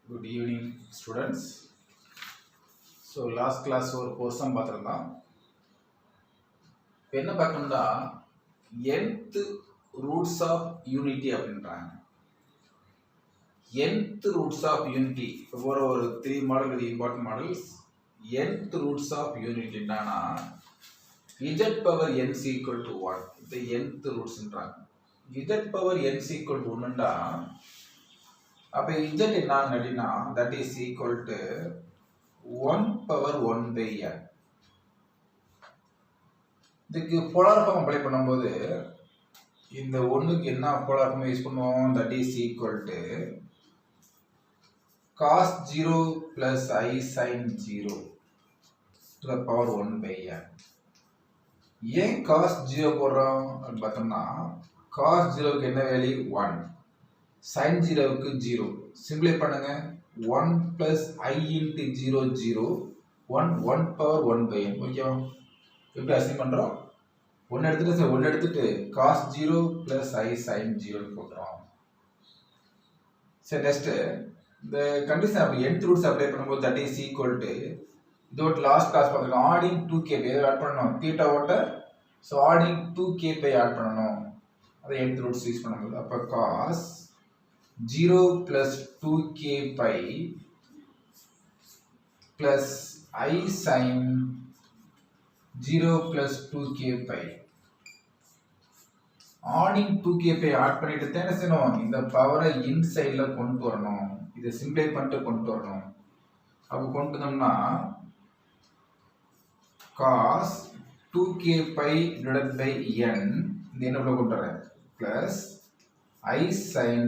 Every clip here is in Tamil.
Good evening, students. So last class ஒரு போர்ஷன் பார்த்துருந்தோம். இப்போ என்ன பார்க்கணும்னா nth ரூட்ஸ் ஆஃப் யூனிட்டி அப்படின்றாங்க. nth ரூட்ஸ் ஆஃப் யூனிட்டி இப்போ ஒரு 3 மாடல் இது important models. nth roots of unity என்னன்னா z power n equal to 1. இது nth ரூட்ஸ்ன்றாங்க. z power n equal to 1ண்டா அப்போ z என்னன்னு அப்படின்னா that is equal to 1 power 1 by n. இதுக்கு போலார் ஃபார்ம் அப்ளை பண்ணும்போது இந்த ஒன்றுக்கு என்ன போலார் ஃபார்ம் யூஸ் பண்ணுவோம்? That is equal to cos 0 plus I sin 0 to the power 1 by n. ஏன் cos 0 போடுறோம் அப்படின்னு பார்த்தோம்னா cos 0க்கு என்ன வேல்யூ 1, sin 0க்கு 0. சிம்பிளை பண்ணுங்க. 1 plus I into 0 0 1 power 1 by n. ஓகேவா? எப்படி அசைன் பண்றோம்? 1 எடுத்துட்டு cos 0 plus I sin 0 போடுறோம். சரி, நெக்ஸ்ட் இந்த கண்டிஷன் அப்படி nth ரூட்ஸ் அப்ளை பண்ணும்போது தட் இஸ் ஈக்குவல் டு இதோட லாஸ்ட் கிளாஸ் பார்த்துருக்கோம். ஆடிங் 2k பை ஆட் பண்ணணும். தீட்டா ஓட்ட so adding 2k by add பண்ணணும். அதை nth ரூட்ஸ் யூஸ் பண்ணும்போது அப்போ cos 0 plus 2k pi plus I sin 0 plus 2k pi. Adding 2k pi add பண்ணிட்டு தான் என்ன செய்யணும்? இந்த பவரை இன்சைட்ல கொண்டு வரணும். இதை சிம்பிளை பண்ணிட்டு கொண்டு வரணும். அப்போ கொண்டு வந்தோம்னா cos 2k pi divided by n இந்த என்ன கொண்டு வரேன் plus I sin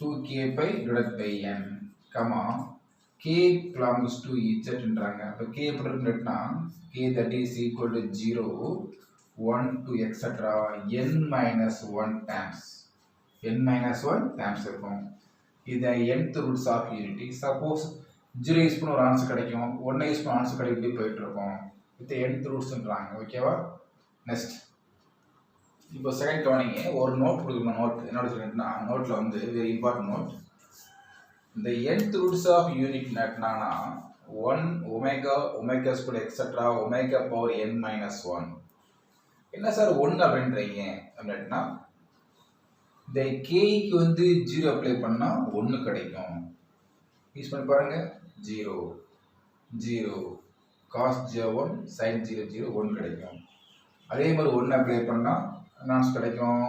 2k pi divided by n, comma k belongs to z என்றாங்க. அப்ப k எப்படி இருக்குன்னா k that is equal to 0 1 to etc n minus 1 times இருக்கும். இது nth roots of unity. Suppose 0 use பண்ண ஒரு ஆன்சர் கிடைக்கும், 1 யூஸ் பண்ண ஆன்சர் கிடைக்கும், போயிட்டு இருக்கும். இது nth ரூட்ஸ்ன்றாங்க. ஓகேவா? நெக்ஸ்ட் இப்போ செகண்ட் கவனிங்க. ஒரு நோட் கொடுக்கணும். நோட் என்னோட சொல்லிட்டுனா நோட்டில் வந்து வெரி இம்பார்ட்டன்ட் நோட். இந்த nth ரூட்ஸ் ஆஃப் யூனிட் என்னன்னா 1 omega omega square etcetera omega power n minus 1. என்ன சார் 1 அப்படின்றீங்க அப்படின்னா இந்த கேக்கு வந்து 0 அப்ளை பண்ணால் 1 கிடைக்கும். யூஸ் பண்ணி பாருங்க. 0 0 cos 0 1 sin 0 0 1 கிடைக்கும். அதே மாதிரி 1 அப்ளை பண்ணால் என்னான்ஸ் கிடைக்கும்?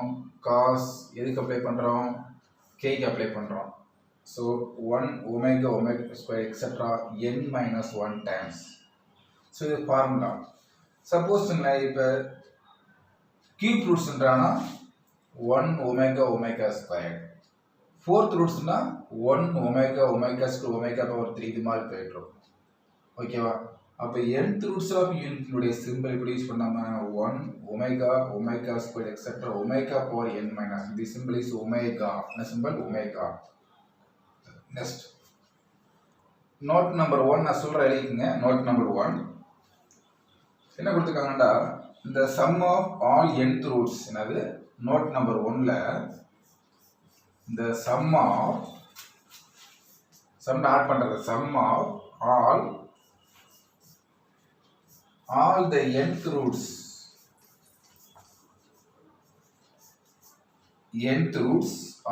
cos எதுக்கு அப்ளை பண்ணுறோம்? கேக்கு அப்ளை பண்ணுறோம். So 1 omega omega square etcetera n minus 1 times. So இது ஃபார்முலா. சப்போஸ்ங்களா இப்போ கியூப் ரூட்ஸ்ன்றானா 1 ஒமேகா ஒமேகா ஸ்கொயர். ஃபோர்த் ரூட்ஸ்னா 1 omega omega square omega power 3 இது மாதிரி போயிட்டுரும். ஓகேவா? அப்போ nth ரூட்ஸ் ஆஃப் யூனிட்டினுடைய சிம்பிள் எப்படி யூஸ் பண்ணாம 1 omega omega square etcetera omega power n minus. The symbol is omega. என்ன symbol? Omega. Next note number 1 நான் சொல்ற எழுதிக்கங்க. நோட் நம்பர் 1 என்ன கொடுத்துருக்காங்கடா இந்த sum of all nth roots. என்னது? நோட் நம்பர் 1ல இந்த சம் ஆஃப் ஆட் பண்றது sum of all the nth roots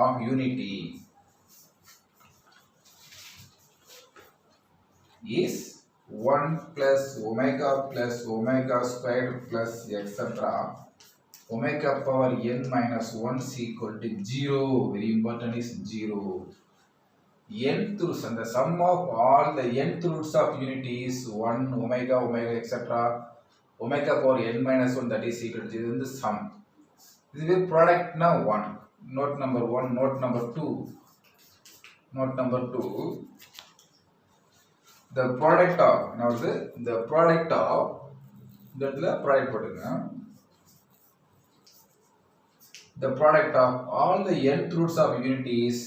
of unity is 1 plus omega squared plus etc omega power n minus 1 is equal to 0. Very important is 0. nth roots and the sum of all the nth roots of unity is 1 omega etc omega power n minus 1 that is equal to the sum. This is product now 1. Note number 1. Note number 2. The product of now the product of the product of all the nth roots of unity is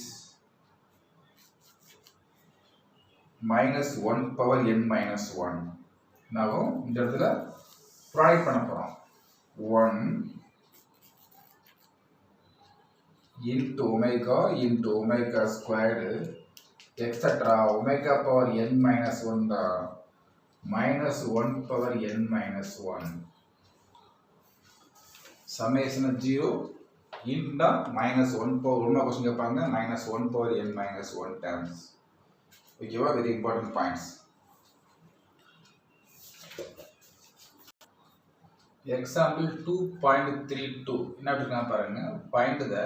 minus 1 power n minus 1. Now இந்த இடத்துல ப்ராடக்ட் பண்ண போறோம். 1 into omega squared etcetera omega power n minus 1 தான் minus 1 power n minus 1 summation 0 இன்டா மைனஸ் 1 பவர் ஒன் கொஸ்டின் கேட்பாங்க minus 1 power n minus 1 terms. ஓகேவா, வெரி இம்பார்ட்டன்ட் பாயிண்ட்ஸ். எக்ஸாம்பிள் 2.32 என்ன அப்படின்னா பாருங்க, find the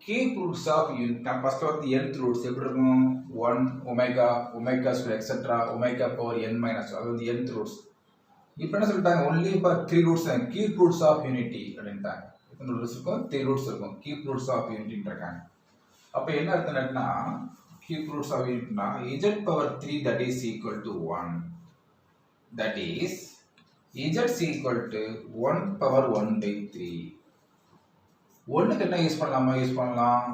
cube roots of unit. நான் ஃபர்ஸ்ட் வந்து nth roots எப்படி இருக்கும் 1 omega omega square etcetera omega power n minus அது வந்து nth roots. இப்போ என்ன சொல்லிட்டாங்க only for 3 roots and cube roots of unity அப்படின்ட்டாங்க. எத்தனை ரூட்ஸ் இருக்கும் 3 ரூட்ஸ் இருக்கும் cube roots of unity ன்றாங்க. அப்ப என்ன அர்த்தம்னா cube roots of unity னா z power 3 that is equal to 1, that is z is equal to 1 power 1 by 3. ஒன்றுக்கு என்ன யூஸ் பண்ணலாமா, யூஸ் பண்ணலாம்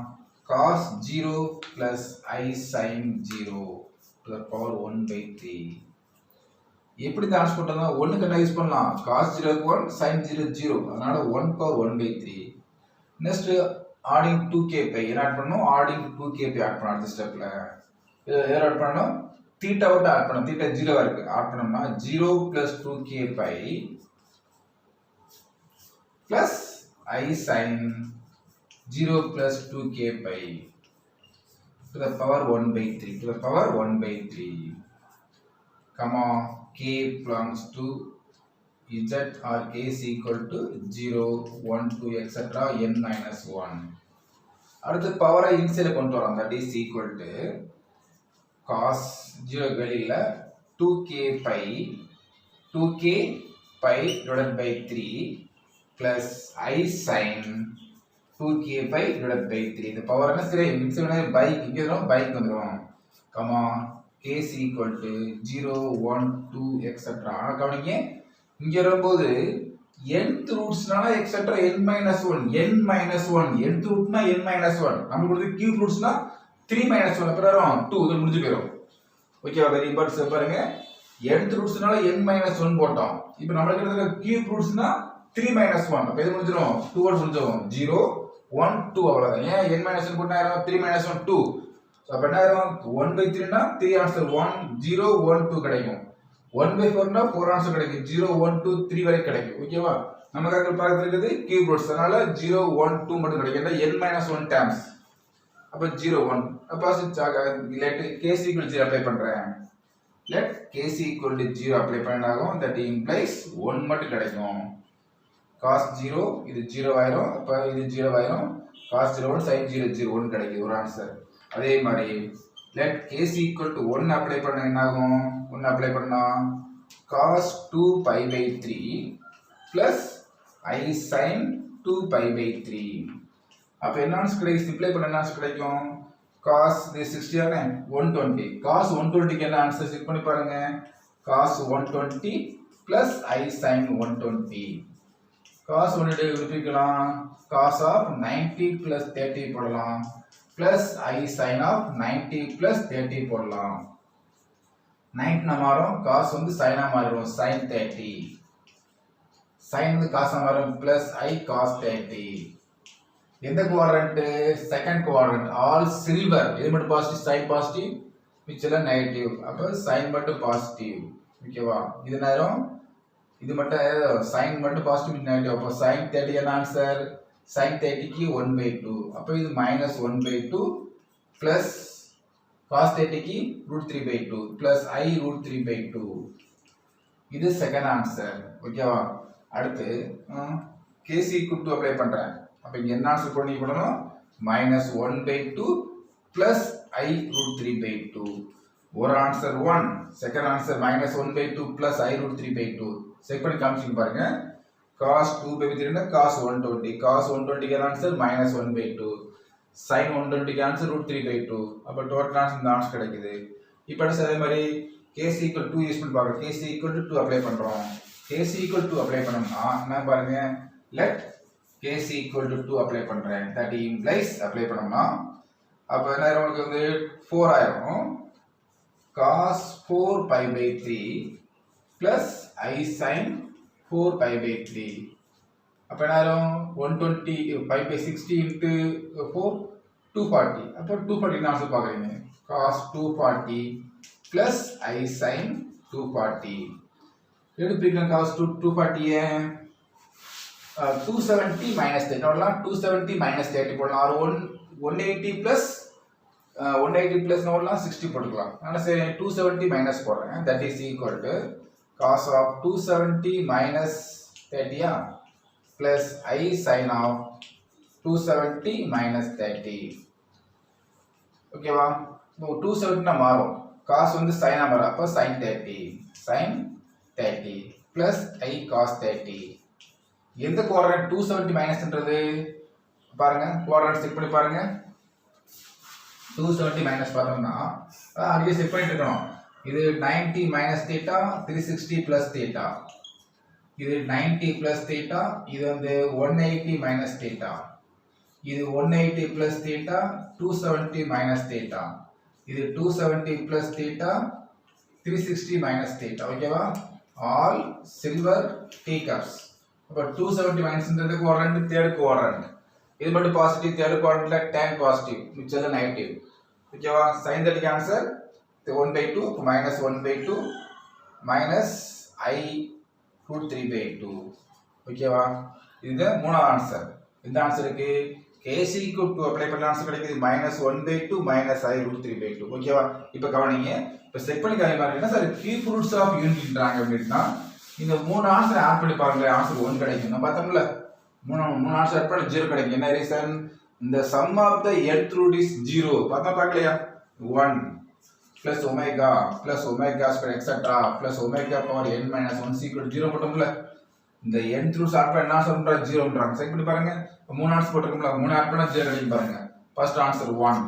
cos 0 plus I sin 0 to the power 1 by 3. எப்படி ட்ரான்ஸ்ஃபார்ம் பண்ணா ஒன்றுக்கு என்ன யூஸ் பண்ணலாம் cos 0 1 sin 0 0, அதனால 1 power 1 by 3. Next adding 2k by என்ன ஆட் பண்ணனும், ஆடிங் 2k பை ஆட் பண்ணனும். அடுத்த ஸ்டெப்ல இத ஆட் பண்ணனும், தீட்டா விட்டு ஆட் பண்ணனும், தீட்டா 0 இருக்கு ஆட் பண்ணோம்னா 0 plus 2k pi plus I sin 0 plus 2k pi to the power 1 by 3 to the power 1 by 3, comma k belongs to z or k is equal to 0 1 2 etc n minus 1. அடுத்து பவரை இன்சைட் கொண்டு வரோம், that is equal to cos 0 வெளியில 2k pi divided by 3 plus I sin 2k pi divided by 3. இந்த பவர் என்ன சரி இன்சைட் பை இங்க வரும் பை வந்துரும், comma k is equal to 0 1 2 etc. ஆனா கவனிங்க இங்க வரும்போது nth ரூட்ஸ்னால etc n minus 1 n minus 1 nth ரூட்னா n minus 1 நமக்கு கொடுத்து கியூப் ரூட்ஸ்னா 3 minus 1 அப்புறம் வரும் 2 இது முடிஞ்சு போயிடும். ஓகேவா, வெரி இம்பார்ட்டன்ட் பாருங்க nth ரூட்ஸ்னால n minus 1 போட்டோம். இப்போ நமக்கு இருக்கிற கியூப் ரூட்ஸ்னா 3 minus 1 அப்ப இது முடிஞ்சிரும் 2 ஓட முடிஞ்சிரும் 0 1 2 அவ்வளவுதான். ஏன் n minus 1 போட்டா 3 minus 1 2, சோ அப்ப என்ன ஆகும் 1 by 3 னா 3 ஆன்சர் 1 0 1 2 கிடைக்கும். 1 by 4 னா 4 ஆன்சர் கிடைக்கும். 0 1 2 3 வரை கிடைக்கும். ஓகேவா, நமக்கு பார்க்கிறது இருக்குது கியூப் ரூட்ஸ், அதனால 0 1 2 மட்டும் கிடைக்கும். n minus 1 டேர்ம்ஸ் அப்ப 0 1 அப்ப let k is equal to 0 apply பண்றேன். let k is equal to 0 apply பண்ணாகும், that implies 1 மட்டும் கிடைக்கும். cos 0 இது 0 ஆயிரும், அப்ப இது 0 ஆயிரும், cos 0 1 sin 0 0 1 கிடைக்குது ஒரு ஆன்சர். அதே மாதிரி let k is equal to 1 apply பண்ணா என்ன ஆகும், 1 அப்ளை பண்ணா cos 2 pi by 3 plus I sin 2 pi by 3. அப்ப என்ன ஆன்சர் கிடைக்கும், சிம்ப்ளை பண்ணா என்ன ஆன்சர் கிடைக்கும், cos this 60 ஆனே 120, cos 120 க்கு என்ன ஆன்சர் செக் பண்ணி பாருங்க, cos 120 plus I sin 120. cos 120 குறிப்பிக்கலாம், cos of 90 plus 30 போடலாம், plus I sin of 90 plus 30 போடலாம். 90 மாறும், cos வந்து sin மாறும், sin 30, sin வந்து cos மாறும், plus I cos 30. எந்த quadrant, second quadrant, all silver. இது மட்டும் பாசிட்டிவ், sin பாசிட்டிவ், மிச்செல்லாம் நெகட்டிவ். அப்ப sin மட்டும் பாசிட்டிவ். ஓகேவா, இது நேரம் இது மட்டும் sin மட்டும் பாசிட்டிவ் நெகட்டிவ். அப்ப sin 30 என்ன ஆன்சர், sin 30 க்கு 1/2. அப்ப இது -1/2 plus cos 30 க்கு √3/2 plus I √3/2. இது செகண்ட் ஆன்சர். ஓகேவா, அடுத்து k = அப்ளை பண்றேன். அப்ப இங்க என்ன ஆன்சர் பண்ணணும், -1/2 plus I √3/2. ஒரு answer 1, second answer -1/2 plus I √3/2. Check பண்ணி காமிச்சிங்க பாருங்க. cos 2/3 னா cos 120, cos 120 க்கு ஆன்சர் -1/2, sin 120 க்கு ஆன்சர் √3/2. அப்ப டோட்டல் ஆன்சர் இந்த ஆன்சர் கிடைக்குது. இப்போ அதே மாதிரி k = 2 யூஸ் பண்ணி பாருங்க. k = 2 அப்ளை பண்றோம். k = 2 அப்ளை பண்ணோம்னா என்ன பாருங்க, let k = 2 அப்ளை பண்றேன், that implies அப்ளை பண்ணோம்னா அப்ப என்ன நமக்கு வந்து 4 ஆயிரும், cos 4 pi by 3 plus I sin 4 pi by 3. அப்ப என்ன ஆயிரும் 120 pi by 60 into 4 240. அப்ப 240 ஆன்சர் பாக்குறீங்க. cos 240 plus I sin 240. எப்படி பிரிக்கலாம் cos 240 270 minus 30 போடலாம் 270 minus 30 போடலாம் or 180 plus 180 plus போடலாம் 60 போட்டுக்கலாம். நான் சரி 270 minus போடுறேன். That is equal to cos of 270 minus 30 plus I sin of 270 minus 30. ஓகேவா? இப்போ 270 மாறும். cos வந்து sin மாறும். அப்ப sin 30 plus I cos 30. எந்த குவாட்ரண்ட் 270 மைனஸ்ன்றது பாருங்க குவாட்ரண்ட் செக் பண்ணி பாருங்க 270 மைனஸ் பார்த்தோம்னா அப்படியே செக் பண்ணிட்டு இருக்கணும். இது 90 மைனஸ் தீட்டா 360 பிளஸ் தீட்டா, இது 90 பிளஸ் தீட்டா, இது வந்து 180 மைனஸ் தீட்டா, இது 180 பிளஸ் தீட்டா 270 மைனஸ் தீட்டா, இது 270 பிளஸ் தீட்டா 360 மைனஸ் தீட்டா. ஓகேவா? All silver tea cups. அப்போ 270 மைனஸ்ன்றது குவாட்ரண்ட் தேர்ட் குவாட்ரண்ட், இது மட்டும் பாசிட்டிவ், தேர்ட் குவாட்ரண்ட்ல tan பாசிட்டிவ், மிச்சம் நெகட்டிவ். ஓகேவா? sin தட்டிக்கு answer 1/2 minus 1/2 minus I root 3/2. ஓகேவா? இது மூணாவது ஆன்சர். இந்த ஆன்சருக்கு KC க்கு அப்ளை பண்ண ஆன்சர் கிடைக்குது -1/2 minus I root 3/2. ஓகேவா? இப்போ கவனிங்க, இப்போ செக் பண்ணி காமிப்பாருன்னா சார் கியூப் ரூட்ஸ் ஆஃப் யூனிட்ன்றாங்க அப்படின்னா இந்த மூணு ஆன்சர் ஆட் பண்ணி பாருங்க, ஆன்சர் 1 கிடைக்கும். நம்ம பார்த்தோம்ல மூணு ஆன்சர் ஆட் பண்ணி 0 கிடைக்கும். என்ன ரீசன்? இந்த sum of the nth root is 0. பார்க்கலையா? 1 plus omega square etc plus omega power n minus 1 equal to 0 போட்டோம்ல. இந்த nth root ஆட் பண்ணா என்ன சொல்றா 0ன்றாங்க. செக் பண்ணி பாருங்க. மூணு ஆன்சர் போட்டுருக்கோம்ல, மூணு ஆட் பண்ணா 0 கிடைக்கும் பாருங்க. First answer 1,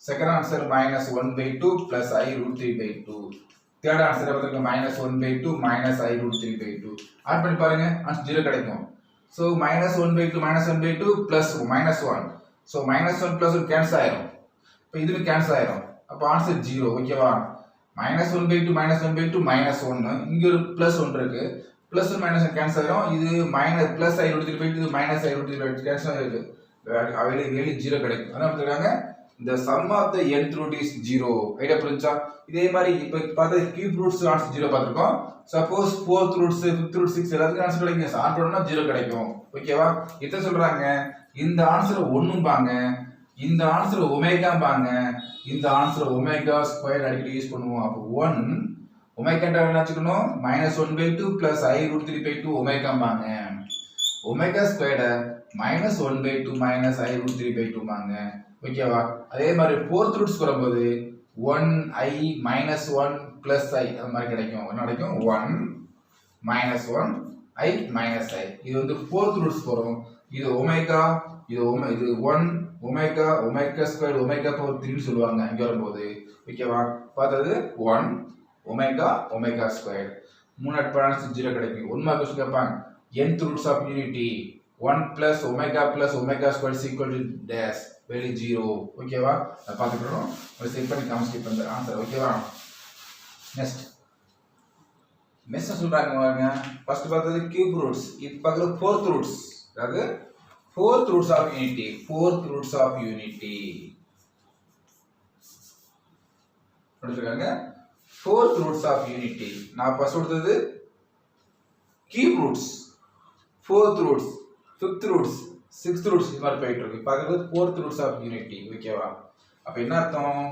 second answer -1/2 plus I root 3/2. Third answer பார்த்தீங்க -1/2 minus I root 3/2. ஆட் பண்ணி பாருங்க, ஆன்சர் 0 கிடைக்கும். So -1/2 plus -1. So -1 plus 1 cancel ஆயிடும். இப்போ இதுல கேன்சல் ஆயிடும். அப்ப ஆன்சர் 0. ஓகேவா? -1/2 -1 இங்க ஒரு +1 இருக்கு. +1 -1 கேன்சல் ஆயிடும். இது plus I root 3/2 இது -I root 3/2 கேன்சல் ஆயிருக்கு. வெளிய 0 கிடைக்கும். அதான் சொல்றாங்க the sum of the nth root is 0. Idea புரிஞ்சா? இதே மாதிரி இப்ப பார்த்தா கியூப் ரூட்ஸ் ஆன்சர் 0 பார்த்திருக்கோம். Suppose 4th roots 5th root 6 எல்லாத்துக்கும் ஆன்சர் கிடைக்கும். சால்வ் பண்ணா 0 கிடைக்கும். ஓகேவா? இத சொல்றாங்க இந்த ஆன்சர் 1ம்பாங்க, இந்த ஆன்சர் ஒமேகாம்பாங்க, இந்த ஆன்சர் ஒமேகா ஸ்கொயர் அடிக்கடி யூஸ் பண்ணுவோம். அப்ப 1 ஒமேகான்ற என்ன வச்சுக்கணும்? -1/2 plus I root 3/2 ஒமேகாம்பாங்க. Omega squared -1/2 minus I root 3/2ம்பாங்க. ஓகேவா? அதே மாதிரி 4th ரூட்ஸ் வரும்போது 1I -1 plus I அந்த மாதிரி கிடைக்கும். என்ன கிடைக்கும்? 1 -1 I minus I. இது வந்து 4th ரூட்ஸ் வரும். இது ஒமேகா, இது 1 ஒமேகா ஸ்கொயர் ஒமேகா பவர் 3 ன்னு சொல்லுவாங்க இங்க வரும்போது. ஓகேவா? பார்த்தது 1 ஒமேகா ஸ்கொயர். மூணு ஆட் பண்ணா 0 கிடைக்கும். 1 மார்க் क्वेश्चन கேட்பாங்க. nth roots of unity 1 plus omega square is equal to dash value 0. ஓகேவா? அத பாத்துக்கறோம். ஒரு செக் பண்ணி காமிச்சிட்டு பண்ற ஆன்சர். ஓகேவா? நெக்ஸ்ட் சொல்றாங்க பாருங்க. ஃபர்ஸ்ட் பார்த்தது கியூப் ரூட்ஸ், இது பார்க்கறது 4th ரூட்ஸ். அதாவது 4th roots of unity. படிச்சிருக்காங்க 4th roots of unity. நான் ஃபர்ஸ்ட் கொடுத்தது cube roots, 4th roots, 5th roots, 6th roots இது மாதிரி போயிட்டு இருக்கு. பார்க்கறது 4th roots of unity. ஓகேவா? அப்ப என்ன அர்த்தம்?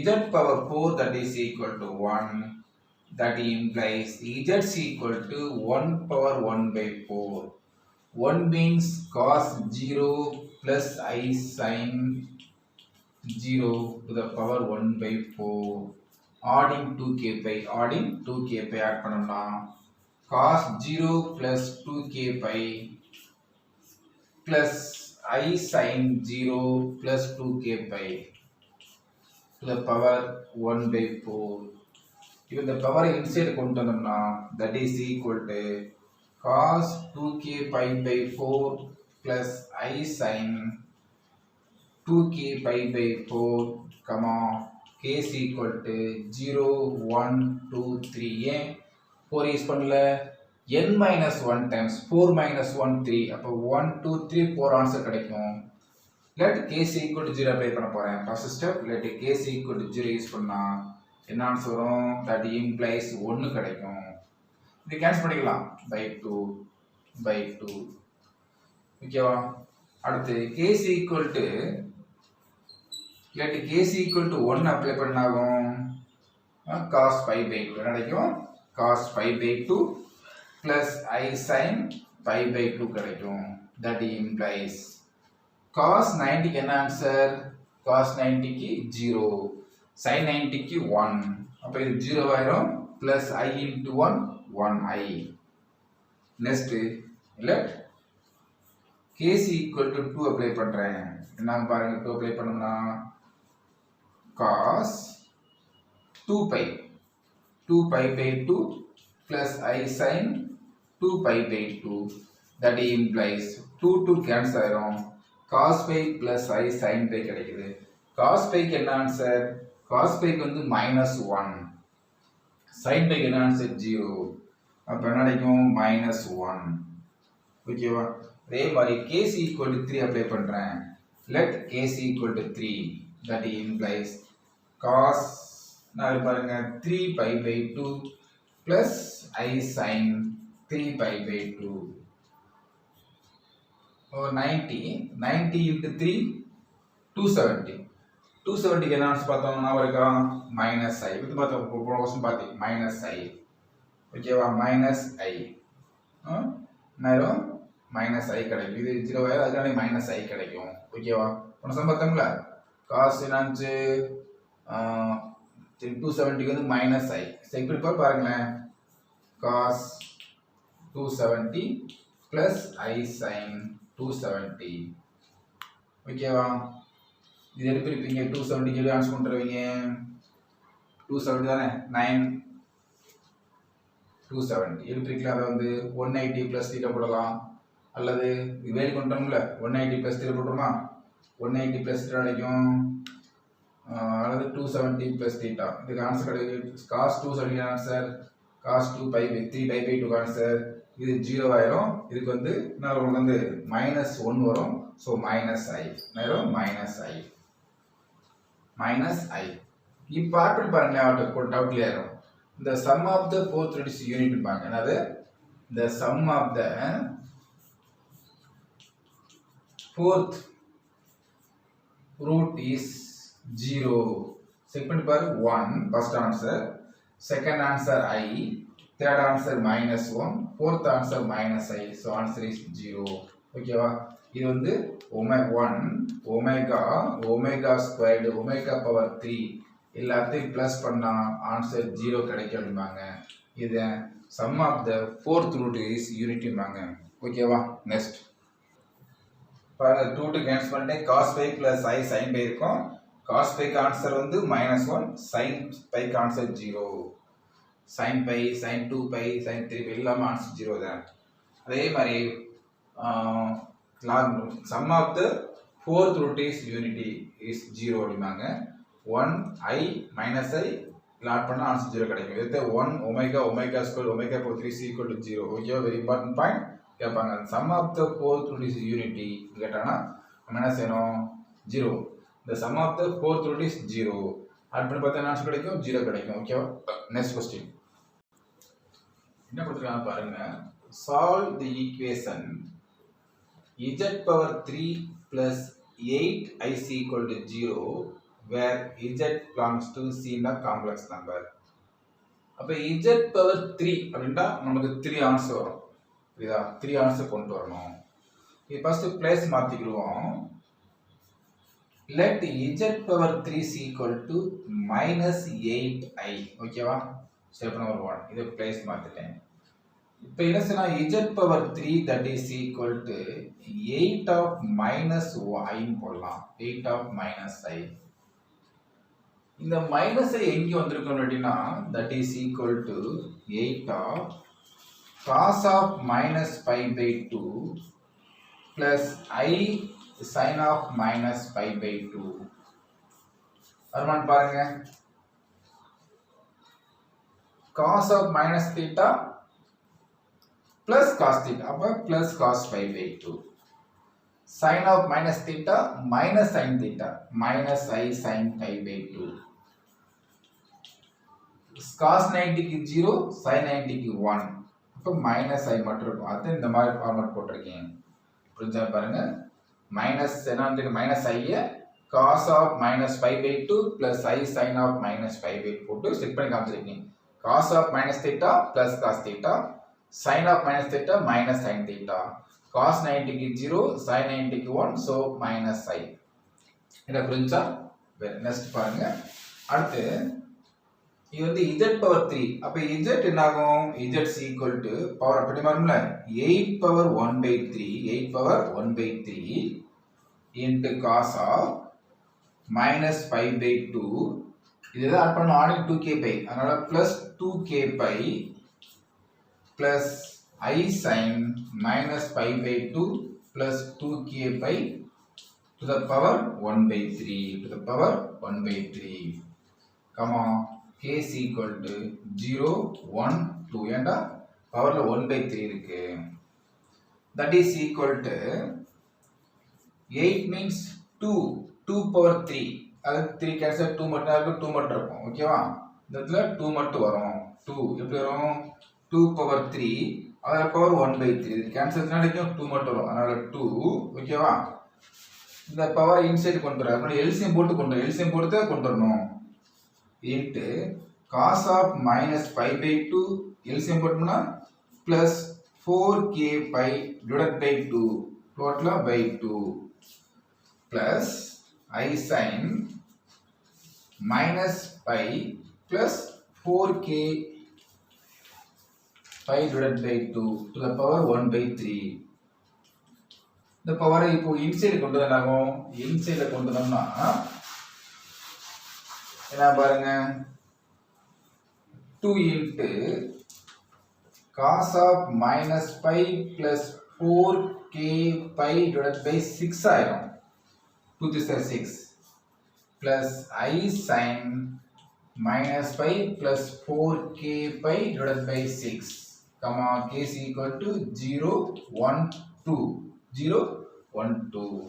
z power 4 that is equal to 1. That implies z is equal to 1 power 1/4. 1 means cos 0 plus I sin 0 to the power 1/4. Adding 2k pi add பண்ணோம்னா cos 0 plus 2k pi plus I sin 0 plus 2k pi to the power 1/4. If the power inside கொண்டு வந்தோம்னா that is equal to cos 2k pi by 4 plus I sin 2k pi by 4 comma k is equal to 0 1 2 3. ஏன் 4 யூஸ் பண்ணல? n minus 1 times 4 minus 1 3. அப்போ 1 2 3 4 ஆன்சர் கிடைக்கும். let k is equal to 0 apply பண்ண போறேன். first step let k is equal to 0 use பண்ணா என்ன ஆன்சர் வரும்? that implies 1 கிடைக்கும். இது கேன்சல் பண்ணிக்கலாம் by 2 by 2. ஓகேவா? அடுத்து k is equal to let k is equal to 1 apply பண்ணாகும் cos pi by 2 என்ன கிடைக்கும்? cos pi by 2 plus I sin pi by 2 கிடைக்கும். that implies cos 90 க்கு என்ன ஆன்சர்? cos 90 க்கு 0, sin 90 க்கு 1. அப்ப இது 0 ஆயிரும் plus I into 1 1I. next let k is equal to 2 apply பண்றேன். என்ன பாருங்க 2 apply பண்ணோம்னா cos 2 pi by 2 plus I sin 2 pi by 2. that implies 2 cancel ஆயிரும். cos pi plus I sin pi கிடைக்குது. cos pi க்கு என்ன ஆன்சர்? cos pi க்கு வந்து -1, sin pi க்கு என்ன ஆன்சர்? 0. அப்ப என்ன கிடைக்கும்? -1. ஓகேவா? அதே மாதிரி k is equal to 3 apply பண்றேன். let k is equal to 3. that implies cos நான் பாருங்க 3 pi by 2 plus I sin 3 pi by 2. 90 into 3 270. 270 என்ன ஆன்சர் பார்த்தோம்? நான் இருக்கா -i. இது பார்த்தோம் போன क्वेश्चन பாத்தி -i. ஓகேவா? -i. நேரம் -i கிடைக்கும். இது 0 ஆயிரும் அதனால -i கிடைக்கும். ஓகேவா? போன சம் பார்த்தோம்ல cos என்னாச்சு 270 க்கு வந்து -i. சரி இப்படி பாருங்களேன் cos 270 plus I sin 270. ஓகேவா? இது எப்படி பிரிப்பீங்க? 270 க்கு ஆன்சர் கொண்டுருவீங்க 270 தானே 9 270 எப்படி பிரிக்கலாம்? அதை வந்து 180 plus θ போடலாம் அல்லது இது வேல் கொண்டோம்ல 180 plus θ போடுறோமா 180 plus θ கிடைக்கும் அல்லது 270 plus θ. இதுக்கு ஆன்சர் கிடைக்கும் cos 270 answer cos 2 pi by 3 pi by 2 answer. இது 0 ஆயிரும். இதுக்கு வந்து நான் உங்களுக்கு வந்து -1 வரும். சோ -i நேரம் -i. இப்ப ஆப்பிள் பாருங்க அவுட் டவுட் கிளியர் ஆகும். the sum of the fourth root is unit பாங்க. என்னது? the sum of the fourth root is 0. Check பண்ணி பாரு 1 first answer, second answer I, third answer -1, fourth answer -i. so answer is 0. ஓகேவா? இது வந்து omega squared omega power 3 எல்லாத்தையும் பிளஸ் பண்ணா ஆன்சர் 0 கிடைக்கும் அப்படிம்பாங்க. இது sum of the fourth root is unity பாங்க. ஓகேவா? நெக்ஸ்ட் பாருங்க 2 க்கு கேன்சல் பண்ணிட்டேன். cos pi plus I sin pi இருக்கும். cos pi க்கு ஆன்சர் வந்து -1, sin pi க்கு answer 0. sin pi sin 2 pi sin 3 pi எல்லாமே ஆன்சர் 0 தான். அதே மாதிரி sum of the fourth root is unity is 0 அப்படிம்பாங்க. 1i -i லாட் பண்ணா ஆன்சர் 0 கிடைக்கும். இது 1 omega square omega power 3 is equal to 0. Okay very important point கேட்பாங்க. sum of the fourth root is unity கேட்டானா நம்ம என்ன செய்யணும்? 0. the sum of the fourth root is 0. Add பண்ணி பார்த்தா ஆன்சர் கிடைக்கும் 0 கிடைக்கும். ஓகேவா? நெக்ஸ்ட் क्वेश्चन என்ன கொடுத்திருக்காங்க பாருங்க. solve the equation z power 3 plus 8 is equal to 0 where z belongs to c in the complex number. அப்ப z power 3 அப்படினா நமக்கு 3 ஆன்சர் வரும். புரியுதா? 3 ஆன்சர் கொண்டு வரணும். இது ஃபர்ஸ்ட் பிளேஸ் மாத்திக்குவோம். let z power 3 is equal to -8i. ஓகேவா? ஸ்டெப் நம்பர் 1 இது பிளேஸ் மாத்திட்டேன். இப்போ என்ன சொன்னா z power 3 that is equal to 8 of -i போடலாம். 8 of -i. இந்த மைனஸ் எங்க வந்திருக்கும் அப்படினா that is equal to 8 of cos of -pi by 2 plus I sin of -pi by 2. வருமானம் பாருங்க. cos of minus theta plus cos theta அப்ப plus cos pi by 2 sin of minus theta minus sin theta minus I sin pi by 2. cos 90 க்கு 0 sin 90 க்கு 1. அப்ப மைனஸ் I மட்டும் இருக்கும். அது இந்த மாதிரி ஃபார்மட் போட்டிருக்கேன். புரிஞ்சா பாருங்க. மைனஸ் என்னன்னு minus I cos of minus pi by 2 plus I sin of minus pi by 2 போட்டு செட் பண்ணி காமிச்சிருக்கேன். cos of minus theta plus cos theta sin of minus theta minus sin theta cos 90 க்கு 0 sin 90 க்கு 1 so minus I. இத புரிஞ்சா நெக்ஸ்ட் பாருங்க. அடுத்து இது வந்து z power 3. அப்ப z என்ன ஆகும்? z is equal to power அப்படி மாறும்ல 8 power 1 by 3 8 power 1 by 3 into cos of minus pi by 2 இதுதான் ஆட் பண்ணனும் ஆட் 2k pi அதனால plus 2k pi plus I sin minus pi by 2 plus 2k pi to the power 1 by 3 to the power 1 by 3 comma k is equal to 0 1 2 ஏண்டா பவர்ல 1 by 3 இருக்கு that is equal to 8 means 2 power 3 அது 3 கேன்சல் 2 மட்டும் இருக்கு 2 மட்டும் இருக்கும் ஓகேவா இந்த இடத்துல 2 மட்டும் வரும் 2 எப்படி வரும் 2 power 3 அதோட பவர் 1 by 3 இது கேன்சல் பண்ணாலும் 2 மட்டும் வரும் அதனால 2 ஓகேவா இந்த பவர் இன்சைட் கொண்டு வர அப்ப எல்சிஎம் போட்டு கொண்டு வரணும் into cos of minus pi by 2 LCM போட்டோம்னா plus 4k pi divided by 2 total by 2 plus I sin minus pi plus 4k pi divided by 2 to the power 1 by 3 இந்த பவரை இப்போ இன்சைட் கொண்டு வந்தாகும் இன்சைட்ல கொண்டு வந்தோம்னா என்ன பாருங்க 2 into cos of minus pi plus 4k pi divided by 6 ஆயிரும் 2 this is 6 plus I sin minus pi plus 4k pi divided by 6 comma k is equal to 0 1 2 0 1 2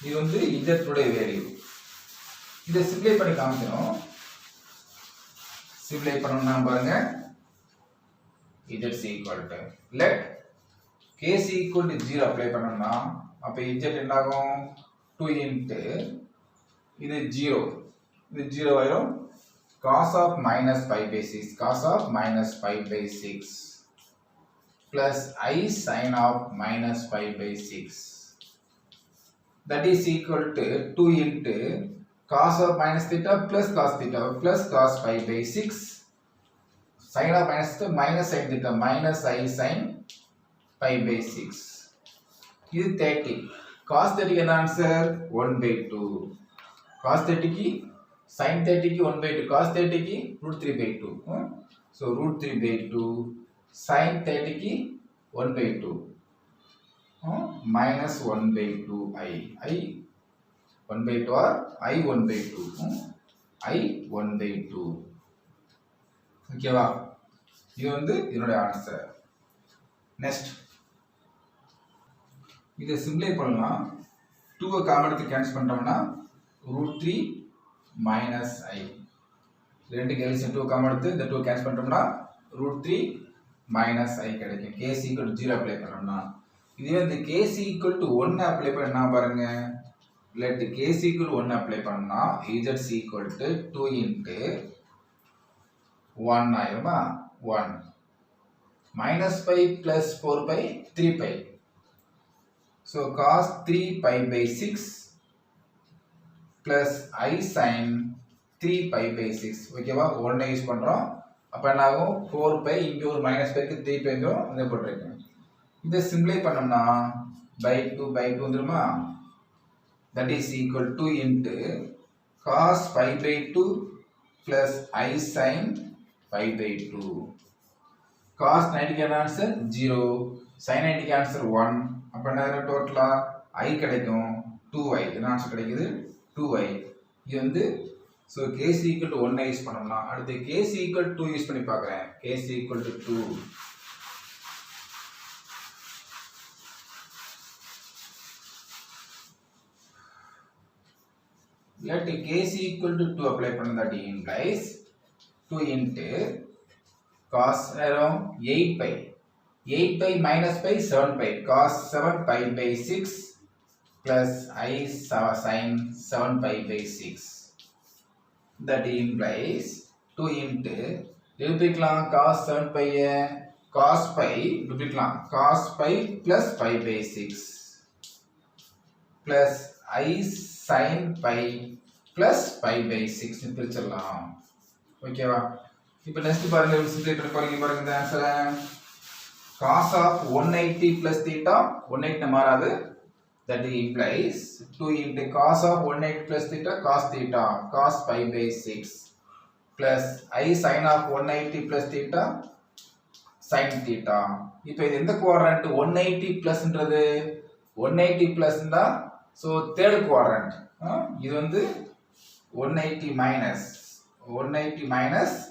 இது வந்து z உடைய வேல்யூ இதை சிம்ப்ளை பண்ணி காமிக்கணும் சிம்ப்ளை பண்ணனும்னா பாருங்க z is equal to let k is equal to 0 apply பண்ணனும்னா அப்ப z என்ன ஆகும் 2 into இது 0 ஆயிரும் cos of minus pi by 6 cos of minus pi by 6 plus I sin of minus pi by 6 that is equal to 2 into cos of minus theta plus cos pi by 6 sin of minus theta minus sin theta minus I sin pi by 6 இது 30 cos 30 க்கு என்ன ஆன்சர் 1 by 2 cos 30 க்கு sin 30 க்கு 1 by 2 cos 30 க்கு √3 by 2 so √3 by 2 sin 30 க்கு 1 by 2 minus 1 by 2 I 1 by 2 or I 1 by 2 I 1 by 2 ஓகேவா இது வந்து இதனுடைய ஆன்சர் நெக்ஸ்ட் இதை சிம்ப்ளை பண்ணலாம் 2 காமன் எடுத்து கேன்சல் பண்ணிட்டோம்னா √3 minus I ரெண்டுக்கு எல்சிஎம் 2 காமன் எடுத்து இந்த 2 கேன்சல் பண்ணிட்டோம்னா √3 minus I கிடைக்கும் k is equal to 0 apply பண்ணோம்னா இதுவே இந்த k is equal to 1 apply பண்ணா பாருங்க let k is equal to 1 apply பண்ணா z is equal to 2 into 1 ஆயிருமா 1 minus pi plus 4 pi 3 pi so cos 3 pi by 6 plus I sin 3 pi by 6 ஓகேவா 1 யூஸ் பண்றோம் அப்ப என்ன ஆகும் 4 pi இங்க ஒரு minus pi க்கு 3 pi வந்துரும் அத போட்டுறேன் இத சிம்ப்ளை பண்ணோம்னா by 2 வந்துருமா that is equal to 2 into cos pi by 2 plus I sin pi by 2 cos 90 க்கு ஆன்சர் 0 sin 90 க்கு ஆன்சர் 1 அப்ப என்ன டோட்டலா I கிடைக்கும் 2i என்ன ஆன்சர் கிடைக்குது 2i இது வந்து so k is equal to 1 use பண்ணோம்னா அடுத்து k is equal to 2 use பண்ணி பார்க்கறேன் k is equal to 2 let k is equal to 2 apply பண்ண that implies 2 into cos around 8 pi 8 pi minus pi 7 pi cos 7 pi by 6 plus I sin 7 pi by 6 that implies 2 into எழுதிக்கலாம் cos 7 pi cos pi எழுதிக்கலாம் cos pi plus pi by 6 plus I sin pi plus pi by 6 பிரிச்சிடலாம் ஓகேவா இப்போ நெக்ஸ்ட் பாருங்க சிம்பிளை பண்ணி பாருங்க இந்த answer cos of 180 plus theta 180 மாறாது that implies 2 into cos of 180 plus theta cos pi by 6 plus I sin of 180 plus theta sin theta இப்போ இது எந்த குவாட்ரண்ட் 180 பிளஸ்ன்றது 180 பிளஸ்னா சோ தேர்ட் குவாட்ரண்ட் இது வந்து 180 மைனஸ்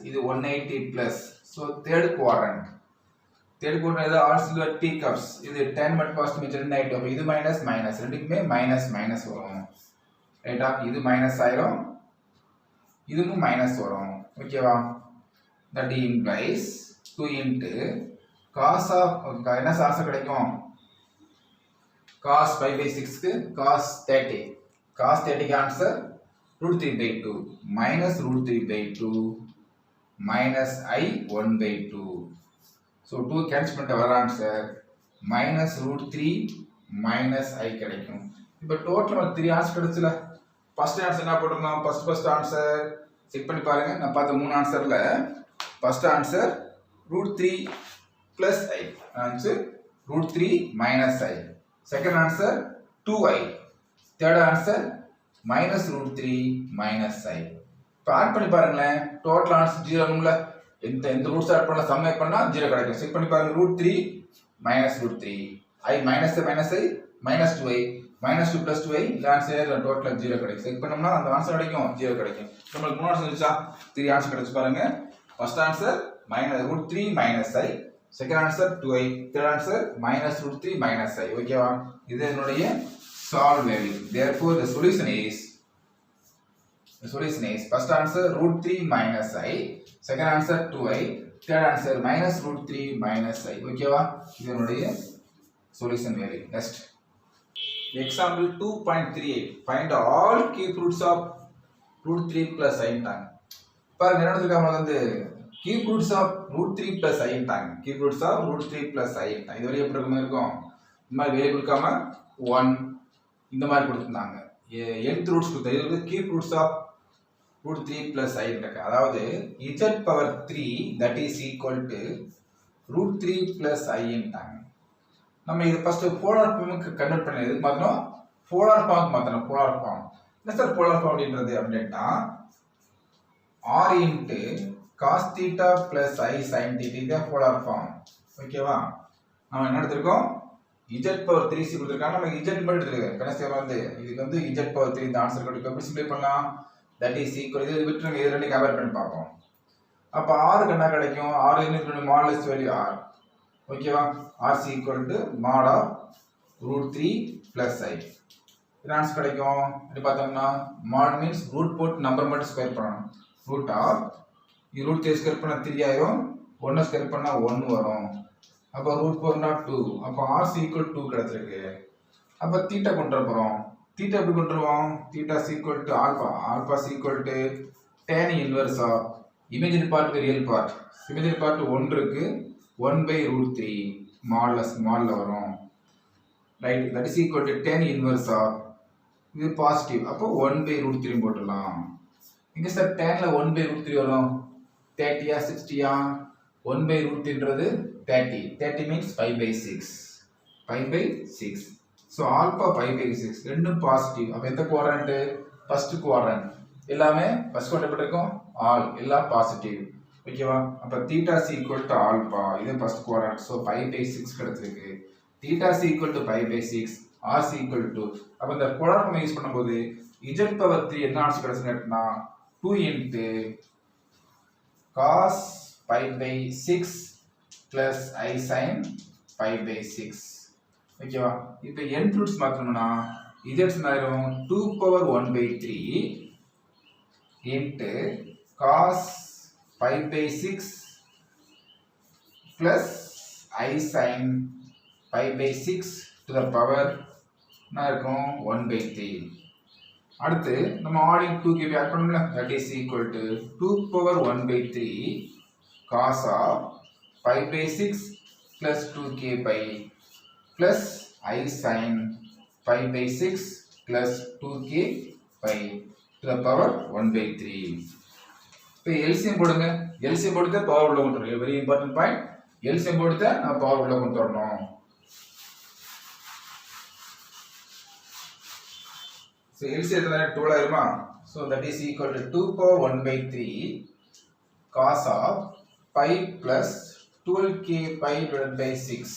இது 180 பிளஸ் சோ தேர்ட் குவாட்ரண்ட் இது ஆல்சிலர் t கப்ஸ் இது 10 மட் பாசிட்டிவ் மீட்டர் நெகட்டிவ் அப்ப இது மைனஸ் ரெண்டுக்குமே மைனஸ் வரும் ரைட்டா இது மைனஸ் ஆயிரும் இதுவும் மைனஸ் வரும் ஓகேவா that implies 2 into cos of என்ன ஆன்சர் கிடைக்கும் cos pi by 6 க்கு cos 30 க்கு answer √3/2 minus √3/2 minus I 1/2 so 2 cancel பண்ணிட்ட வர ஆன்சர் minus √3 minus I கிடைக்கும் இப்போ டோட்டல் 3 ஆன்சர் கிடைச்சல ஃபர்ஸ்ட் ஆன்சர் என்ன போட்டுறோம் ஃபர்ஸ்ட் ஆன்சர் செக் பண்ணி பாருங்க நான் பார்த்த மூணு ஆன்சர்ல first answer √3 plus I answer √3 minus I second answer 2I third answer minus √3 minus I இப்போ ஆட் பண்ணி பாருங்களேன் டோட்டல் ஆன்சர் 0 வரும்ல எந்த ரூட்ஸ் ஆட் பண்ணலாம் சம் ஆட் பண்ணா 0 கிடைக்கும் செக் பண்ணி பாருங்க √3 minus √3 I minus I minus 2I minus 2 plus 2I இந்த ஆன்சர் டோட்டலா 0 கிடைக்கும் செக் பண்ணோம்னா அந்த ஆன்சர் கிடைக்கும் 0 கிடைக்கும் நமக்கு மூணு ஆன்சர் வந்துச்சா 3 ஆன்சர் கிடைச்சு பாருங்க first answer √3 minus I second answer 2I third answer minus √3 minus I ஓகேவா இது என்னுடைய solve value therefore the solution is first answer √3 minus I second answer 2I third answer minus √3 minus I ஓகேவா இது என்னுடைய solution value next example 2.38 find all cube roots of √3 plus I ட்டாங்க பாருங்க என்ன நடந்துருக்காங்க வந்து cube roots of √3 plus I ட்டாங்க cube roots of √3 plus I ட்டாங்க இது வரைக்கும் எப்படி இருக்கும் இந்த மாதிரி வேல்யூ கொடுக்காம 1 இந்த மாதிரி கொடுத்திருந்தாங்க nth ரூட்ஸ் கொடுத்தா இது வந்து cube roots of √3 plus I இருக்கு அதாவது z power 3 that is equal to √3 plus I ட்டாங்க நம்ம இது ஃபர்ஸ்ட் போலார் ஃபார்முக்கு கன்வர்ட் பண்ணி எதுக்கு மாத்தணும் போலார் ஃபார்முக்கு மாத்தணும் போலார் ஃபார்ம் என்ன சார் போலார் ஃபார்ம் அப்படின்றது அப்படினா r into cos theta plus I sin theta இது போலார் ஃபார்ம் ஓகேவா நாம என்ன எடுத்துறோம் z power 3c கொடுத்திருக்காங்க நம்ம z மட்டும் எடுத்துறோம் கணக்கு வந்து இதுக்கு வந்து z power 3 இந்த ஆன்சர் கிடைக்கும் எப்படி சிம்ப்ளை பண்ணலாம் that is equal இது விட்டுருங்க இது ரெண்டையும் கம்பேர் பண்ணி பார்ப்போம் அப்ப r க்கு என்ன கிடைக்கும் r into modulus value r ஓகேவா r is equal to mod of √3 plus I இது ஆன்சர் கிடைக்கும் இது பார்த்தோம்னா mod means ரூட் போட்டு நம்பர் மட்டும் ஸ்கொயர் பண்ணனும் ரூட் ஆஃப் இது ரூட் 3 ஸ்கொயர் பண்ணா 3 ஆயிரும் 1 ஸ்கொயர் பண்ணா 1 வரும் அப்ப √4 னா 2 அப்ப r is equal to 2 கிடைச்சிருக்கு அப்ப தீட்டா கொண்டு போறோம் தீட்டா எப்படி கொண்டு வருவோம் theta is equal to alpha is equal to tan inverse of imaginary part real part imaginary part 1 இருக்கு 1/√3 மாடுல வரும் right that is equal to tan inverse of இது பாசிட்டிவ் அப்போ 1/√3 போடலாம் இங்க சார் tanல 1/√3 வரும் 30 ஆ 60 ஆ 1/√3ன்றது 30 means 5/6 so alpha 5/6 ரெண்டும் பாசிட்டிவ் அப்ப எந்த குவாட்ரண்ட் ஃபர்ஸ்ட் குவாட்ரண்ட் எல்லாமே ஃபர்ஸ்ட் குவாட்ரண்ட் எப்படி இருக்கும் ஆல் எல்லாம் பாசிட்டிவ் ஓகேவா அப்ப theta is equal to alpha இது ஃபர்ஸ்ட் குவாட்ரண்ட் so 5/6 கிடைச்சிருக்கு theta is equal to 5/6 r is equal to அப்ப இந்த போலார் ஃபார்ம் யூஸ் பண்ணும்போது z power 3 என்ன answer கிடைச்சுனா 2 into cos 5/6 plus I sin 5/6 ஓகேவா இப்போ n ரூட்ஸ் மாத்தணும்னா இது என்ன ஆயிரும் 2 power 1 by 3 into cos pi by 6 plus I sin pi by 6 to the power என்ன இருக்கும் 1 by 3. அடுத்து நம்ம ஆடிங் 2k by ஆட் பண்ணோம்ல, that is equal to 2 power 1 by 3 cos of pi by 6 plus 2k by plus I sin pi by 6 plus 2k by to the power 1 by 3. இப்போ எல்சிஎம் போடுங்க, எல்சிஎம் போடுறது பவர் உள்ள கொண்டு வரணும். வெரி இம்பார்ட்டன்ட் பாயிண்ட், எல்சிஎம் போடுறது நான் பவர் உள்ள கொண்டு வரணும். So LCM 12 ஆயிருமா? So that is equal to 2 power 1 by 3 cos of pi plus 12k pi divided by 6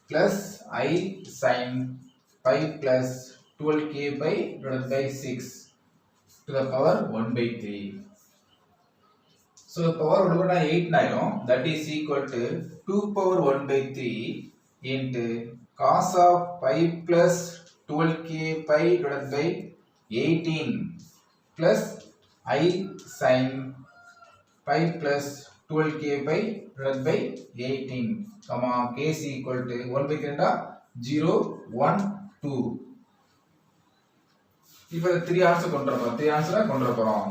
plus I sin pi plus 12k pi divided by 6 to the power 1 by 3. So power 8 ஆயிரும். That is equal to 2 power 1 by 3 into cos of pi plus 12k pi divided by 18 plus I sin pi plus 12k pi divided by 18, comma k is equal to 1 by 3 0 1 2. இப்போ 3 ஆன்சர் கொண்டு வரப்போம், 3 ஆன்சரை கொண்டு வரப்போம்.